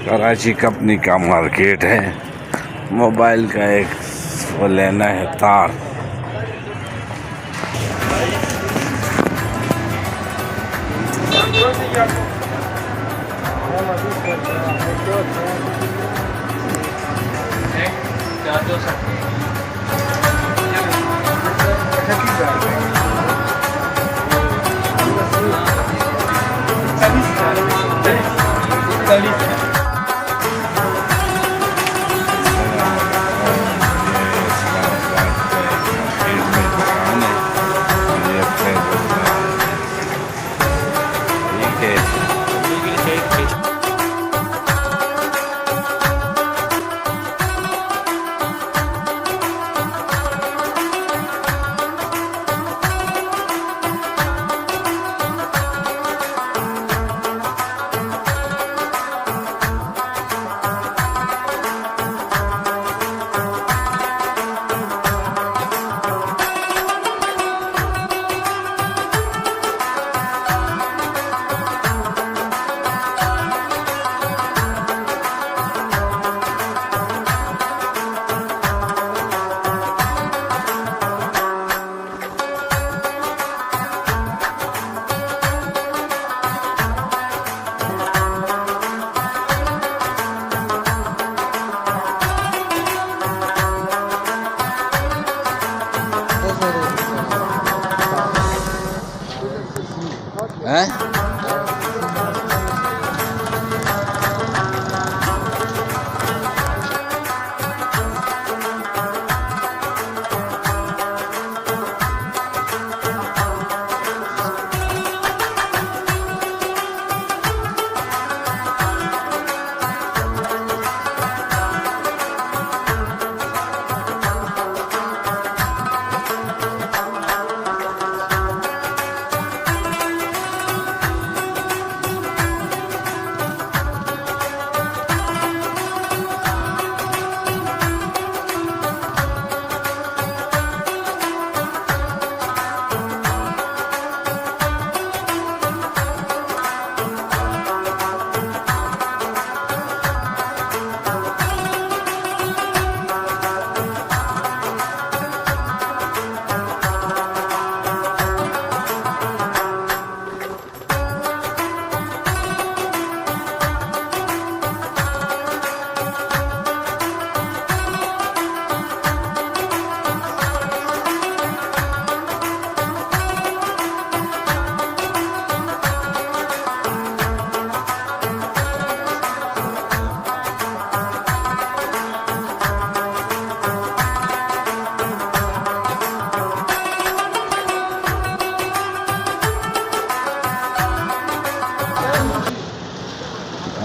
Karachi company का market है। Mobile का एक वो लेना है तार।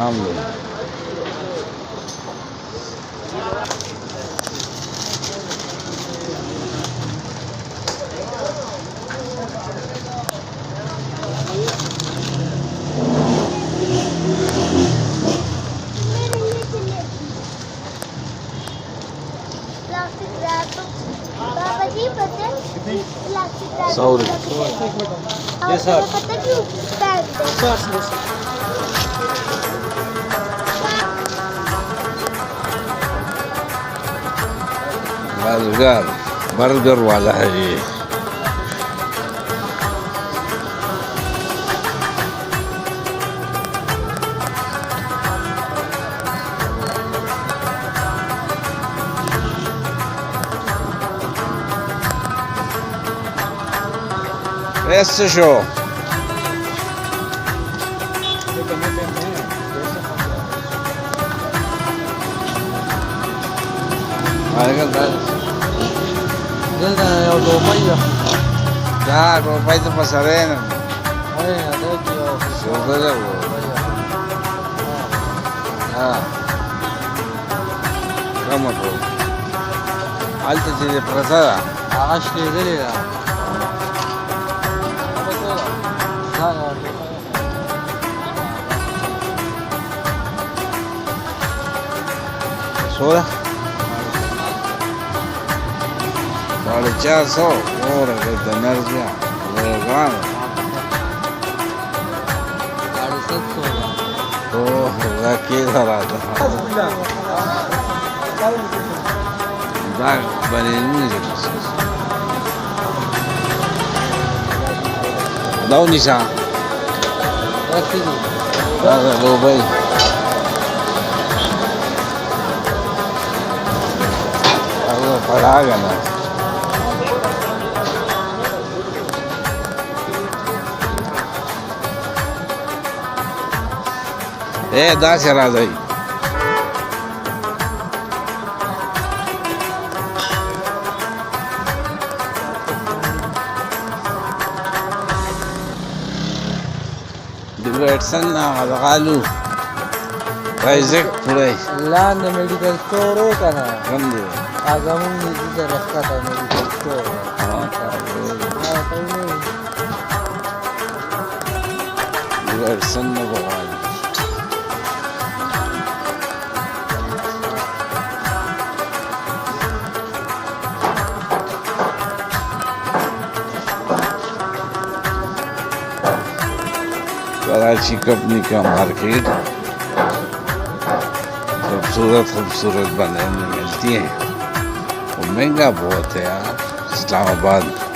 काम लो बर्गर बर्गर वाला है ये। ऐसे show Yo đồ mấy giờ? ya papá itu pasarena Ay, ada yo. sudah ah kamu tuh alta jadi prasada Ağaç değil ya. soda vale chazo ahora que tener ya de gano Gaड़ी 700 دا کېده راته دا بنینونه دي دا ونیسه دا د لوبۍ دا پړا کنه داسې راځئ د ویټسن غالو رایزک پوری لاندې میډیکل سټور و که نه کوم دی زمونږ نږدې ته راښکته میډیکل سټور د ویټسن نه به غواړي Karachi company का market खूबसूरत बनाने में मिलती हैं और महंगा बहुत है यार इस्लामाबाद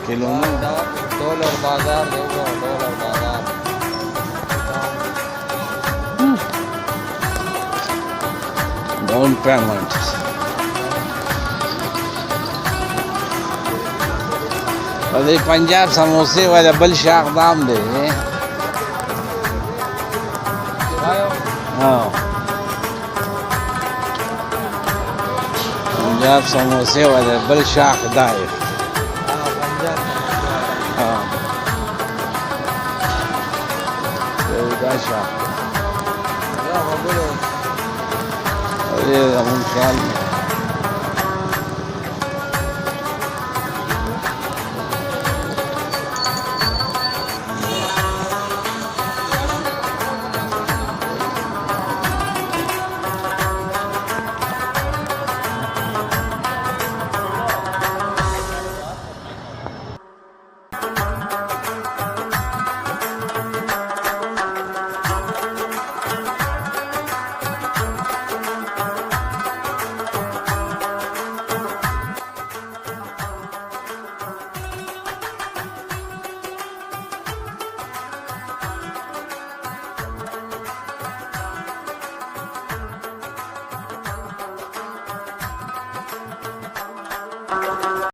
किलोमीटर डॉलर बाजार देखो डॉलर बाजार डाउन पेमेंट अरे पंजाब समोसे वाला बल शाख दाम दे हाँ पंजाब समोसे वाला बल शाख दाए Aşağı. Öyle zaman